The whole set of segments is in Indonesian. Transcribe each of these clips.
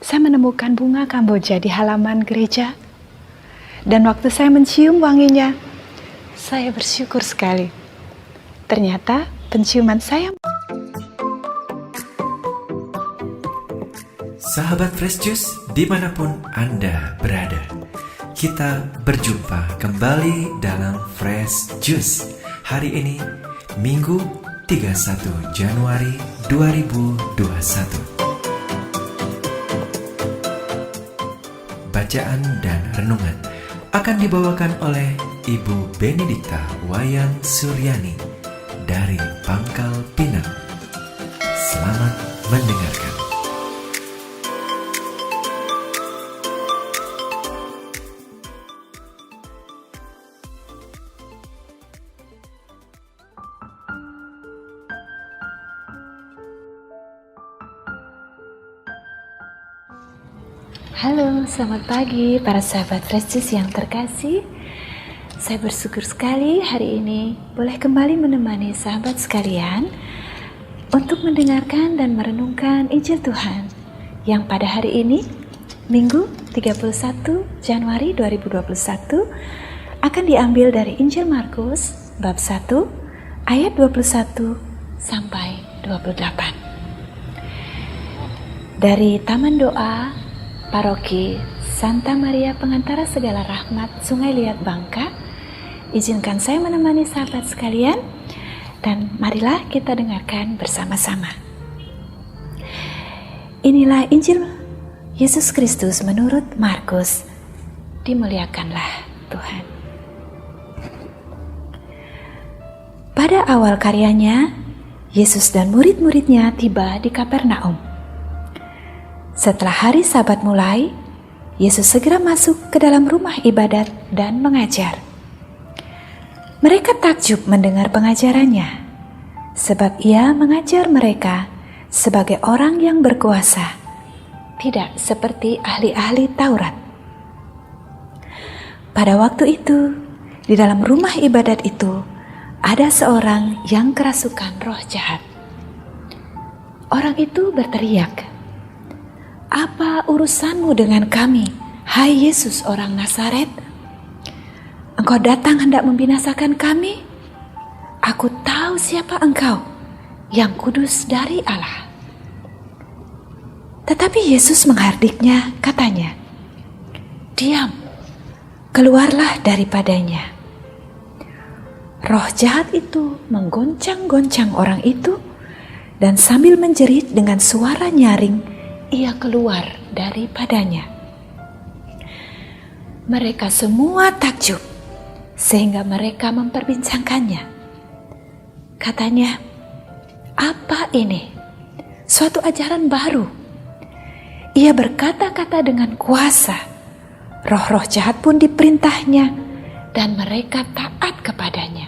saya menemukan bunga kamboja di halaman gereja. Dan waktu saya mencium wanginya, saya bersyukur sekali. Ternyata penciuman saya. Sahabat Fresh Juice dimanapun Anda berada, kita berjumpa kembali dalam Fresh Juice. Hari ini, Minggu 31 Januari 2021. Bacaan dan renungan akan dibawakan oleh Ibu Benedikta Wayan Suryani dari Pangkal Pinang. Selamat mendengarkan. Halo, selamat pagi para sahabat Fresh Juice yang terkasih. Saya bersyukur sekali hari ini boleh kembali menemani sahabat sekalian untuk mendengarkan dan merenungkan Injil Tuhan yang pada hari ini, Minggu 31 Januari 2021, akan diambil dari Injil Markus bab 1 ayat 21 sampai 28. Dari Taman Doa Paroki Santa Maria Pengantara Segala Rahmat Sungai Liat Bangka, izinkan saya menemani sahabat sekalian dan marilah kita dengarkan bersama-sama. Inilah Injil Yesus Kristus menurut Markus. Dimuliakanlah Tuhan. Pada awal karyanya, Yesus dan murid-muridnya tiba di Kapernaum. Setelah hari Sabat mulai, Yesus segera masuk ke dalam rumah ibadat dan mengajar. Mereka takjub mendengar pengajarannya, sebab ia mengajar mereka sebagai orang yang berkuasa, tidak seperti ahli-ahli Taurat. Pada waktu itu, di dalam rumah ibadat itu, ada seorang yang kerasukan roh jahat. Orang itu berteriak, "Apa urusanmu dengan kami, hai Yesus orang Nazaret? Engkau datang hendak membinasakan kami? Aku tahu siapa engkau, yang kudus dari Allah." Tetapi Yesus menghardiknya, katanya, "Diam, keluarlah daripadanya." Roh jahat itu menggoncang-goncang orang itu, dan sambil menjerit dengan suara nyaring, ia keluar daripadanya. Mereka semua takjub, sehingga mereka memperbincangkannya. Katanya, "Apa ini? Suatu ajaran baru. Ia berkata-kata dengan kuasa. Roh-roh jahat pun diperintahnya, dan mereka taat kepadanya."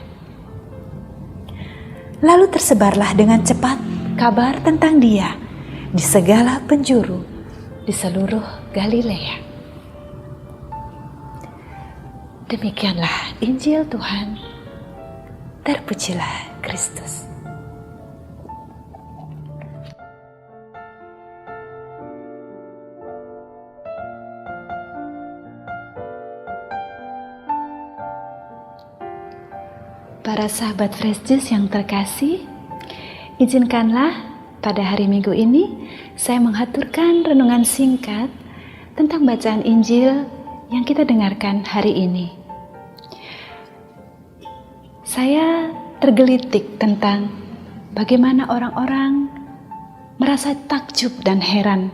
Lalu tersebarlah dengan cepat kabar tentang dia di segala penjuru, di seluruh Galilea. Demikianlah Injil Tuhan. Terpujilah Kristus. Para sahabat Fresh Juice yang terkasih, izinkanlah pada hari Minggu ini, saya menghaturkan renungan singkat tentang bacaan Injil yang kita dengarkan hari ini. Saya tergelitik tentang bagaimana orang-orang merasa takjub dan heran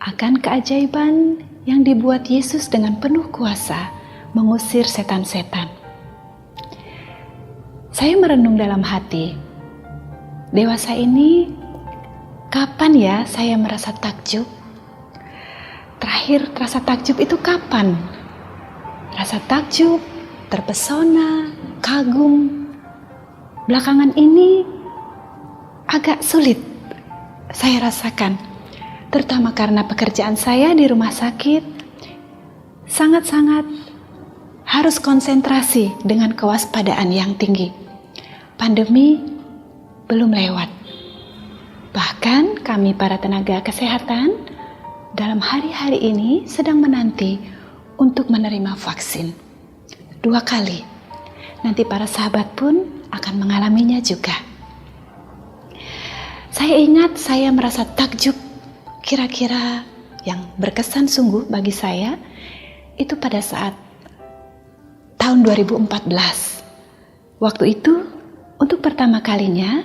akan keajaiban yang dibuat Yesus dengan penuh kuasa mengusir setan-setan. Saya merenung dalam hati, dewasa ini kapan ya saya merasa takjub? Terakhir terasa takjub itu kapan? Rasa takjub, terpesona, kagum. Belakangan ini agak sulit saya rasakan, terutama karena pekerjaan saya di rumah sakit sangat-sangat harus konsentrasi dengan kewaspadaan yang tinggi. Pandemi belum lewat. Bahkan kami para tenaga kesehatan dalam hari-hari ini sedang menanti untuk menerima vaksin 2 kali. Nanti para sahabat pun akan mengalaminya juga. Saya ingat saya merasa takjub, kira-kira yang berkesan sungguh bagi saya itu pada saat tahun 2014. Waktu itu untuk pertama kalinya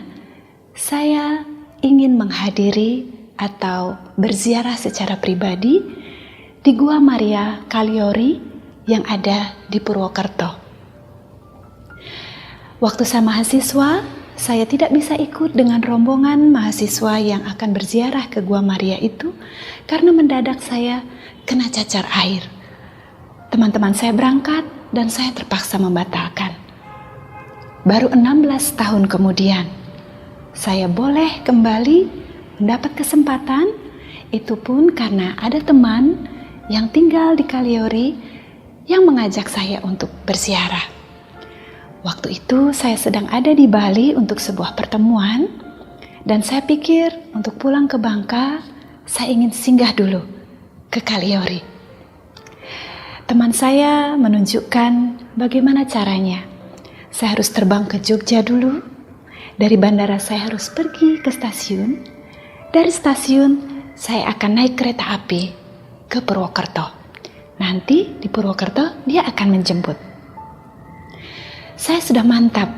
saya ingin menghadiri atau berziarah secara pribadi di Gua Maria Kaliori yang ada di Purwokerto. Waktu saya mahasiswa, saya tidak bisa ikut dengan rombongan mahasiswa yang akan berziarah ke Gua Maria itu karena mendadak saya kena cacar air. Teman-teman saya berangkat dan saya terpaksa membatalkan. Baru 16 tahun kemudian, saya boleh kembali mendapat kesempatan, itu pun karena ada teman yang tinggal di Kaliori yang mengajak saya untuk berziarah. Waktu itu saya sedang ada di Bali untuk sebuah pertemuan dan saya pikir untuk pulang ke Bangka, saya ingin singgah dulu ke Kaliori. Teman saya menunjukkan bagaimana caranya. Saya harus terbang ke Jogja dulu. Dari bandara saya harus pergi ke stasiun. Dari stasiun, saya akan naik kereta api ke Purwokerto. Nanti di Purwokerto, dia akan menjemput. Saya sudah mantap.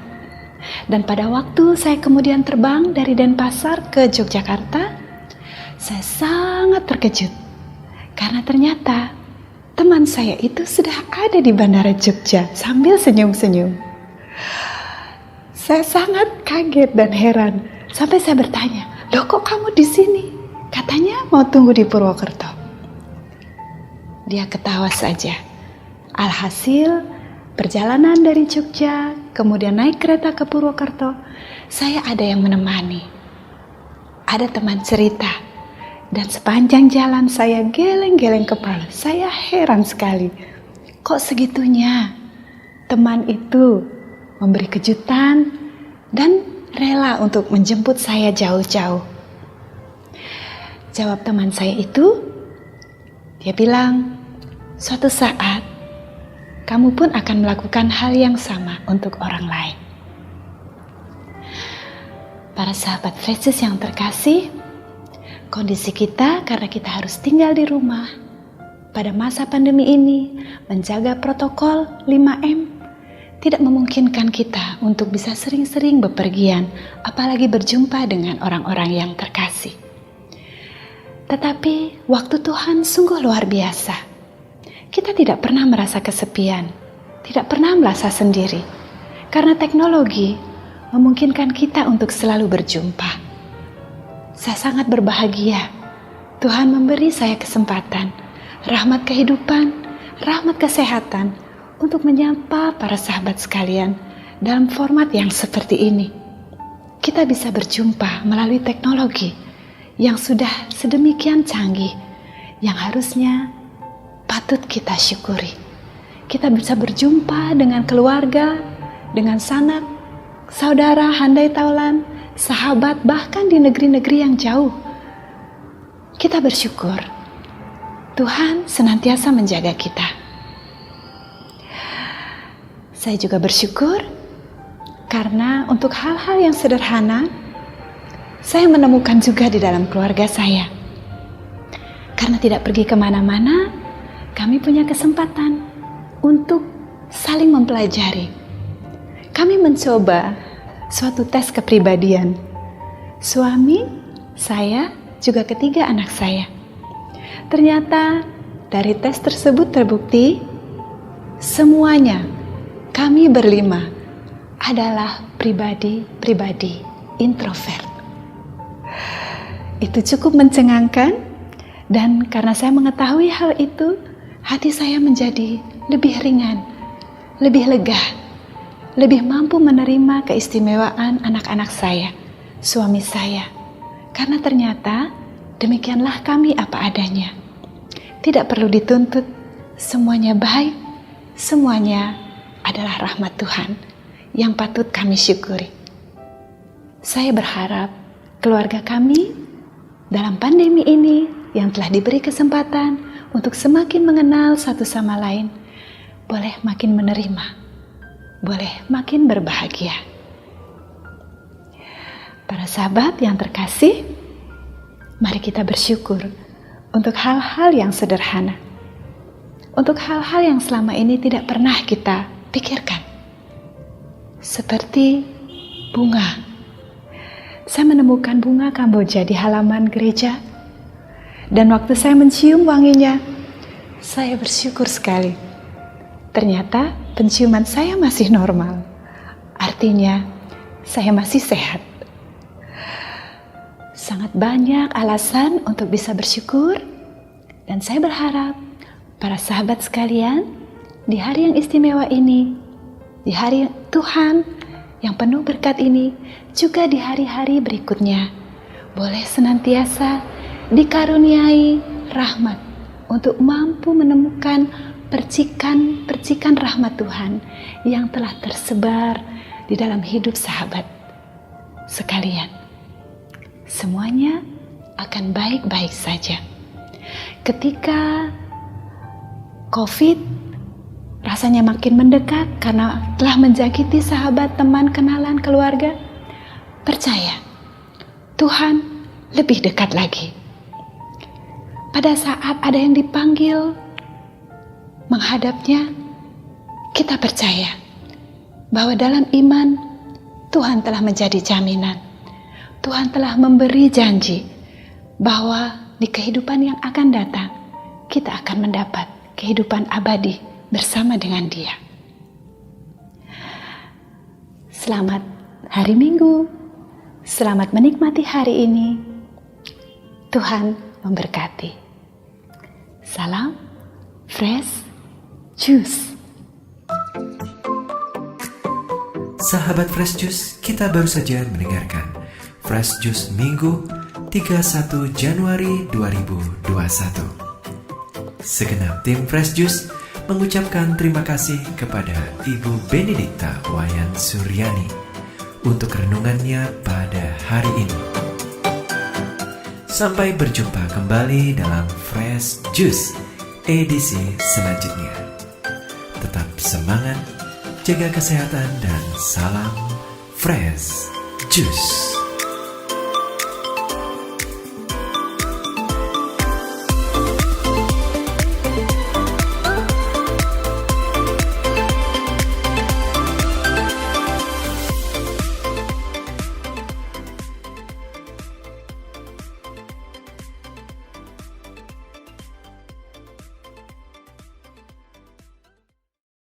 Dan pada waktu saya kemudian terbang dari Denpasar ke Yogyakarta, saya sangat terkejut. Karena ternyata teman saya itu sudah ada di Bandara Jogja sambil senyum-senyum. Saya sangat kaget dan heran. Sampai saya bertanya, "Loh kok kamu di sini?" Katanya mau tunggu di Purwokerto. Dia ketawa saja. Alhasil, perjalanan dari Jogja, kemudian naik kereta ke Purwokerto, saya ada yang menemani. Ada teman cerita. Dan sepanjang jalan saya geleng-geleng kepala. Saya heran sekali. Kok segitunya? Teman itu memberi kejutan dan rela untuk menjemput saya jauh-jauh. Jawab teman saya itu, dia bilang, suatu saat kamu pun akan melakukan hal yang sama untuk orang lain. Para sahabat Fresh yang terkasih, kondisi kita karena kita harus tinggal di rumah pada masa pandemi ini, menjaga protokol 5M, tidak memungkinkan kita untuk bisa sering-sering bepergian, apalagi berjumpa dengan orang-orang yang terkasih. Tetapi waktu Tuhan sungguh luar biasa. Kita tidak pernah merasa kesepian, tidak pernah merasa sendiri, karena teknologi memungkinkan kita untuk selalu berjumpa. Saya sangat berbahagia. Tuhan memberi saya kesempatan, rahmat kehidupan, rahmat kesehatan, untuk menyapa para sahabat sekalian dalam format yang seperti ini. Kita bisa berjumpa melalui teknologi yang sudah sedemikian canggih, yang harusnya patut kita syukuri. Kita bisa berjumpa dengan keluarga, dengan sanak, saudara, handai taulan, sahabat, bahkan di negeri-negeri yang jauh. Kita bersyukur Tuhan senantiasa menjaga kita. Saya juga bersyukur karena untuk hal-hal yang sederhana, saya menemukan juga di dalam keluarga saya. Karena tidak pergi kemana-mana, kami punya kesempatan untuk saling mempelajari. Kami mencoba suatu tes kepribadian. Suami, saya, juga ketiga anak saya. Ternyata dari tes tersebut terbukti semuanya kami berlima adalah pribadi-pribadi introvert. Itu cukup mencengangkan, dan karena saya mengetahui hal itu, hati saya menjadi lebih ringan, lebih lega, lebih mampu menerima keistimewaan anak-anak saya, suami saya. Karena ternyata demikianlah kami apa adanya. Tidak perlu dituntut, semuanya baik, semuanya adalah rahmat Tuhan yang patut kami syukuri. Saya berharap keluarga kami dalam pandemi ini yang telah diberi kesempatan untuk semakin mengenal satu sama lain, boleh makin menerima, boleh makin berbahagia. Para sahabat yang terkasih, mari kita bersyukur untuk hal-hal yang sederhana, untuk hal-hal yang selama ini tidak pernah kita pikirkan, seperti bunga. Saya menemukan bunga Kamboja di halaman gereja, dan waktu saya mencium wanginya, saya bersyukur sekali. Ternyata penciuman saya masih normal, artinya saya masih sehat. Sangat banyak alasan untuk bisa bersyukur, dan saya berharap para sahabat sekalian di hari yang istimewa ini, di hari Tuhan yang penuh berkat ini, juga di hari-hari berikutnya, boleh senantiasa dikaruniai rahmat untuk mampu menemukan percikan-percikan rahmat Tuhan yang telah tersebar di dalam hidup sahabat sekalian. Semuanya akan baik-baik saja. Ketika COVID rasanya makin mendekat karena telah menjangkiti sahabat, teman, kenalan, keluarga, percaya Tuhan lebih dekat lagi. Pada saat ada yang dipanggil menghadapnya, kita percaya bahwa dalam iman Tuhan telah menjadi jaminan. Tuhan telah memberi janji bahwa di kehidupan yang akan datang, kita akan mendapat kehidupan abadi bersama dengan Dia. Selamat hari Minggu, selamat menikmati hari ini. Tuhan memberkati. Salam Fresh Juice. Sahabat Fresh Juice, kita baru saja mendengarkan Fresh Juice Minggu 31 Januari 2021. Segenap tim Fresh Juice mengucapkan terima kasih kepada Ibu Benedikta Wayan Suryani untuk renungannya pada hari ini. Sampai berjumpa kembali dalam Fresh Juice edisi selanjutnya. Tetap semangat, jaga kesehatan, dan salam Fresh Juice.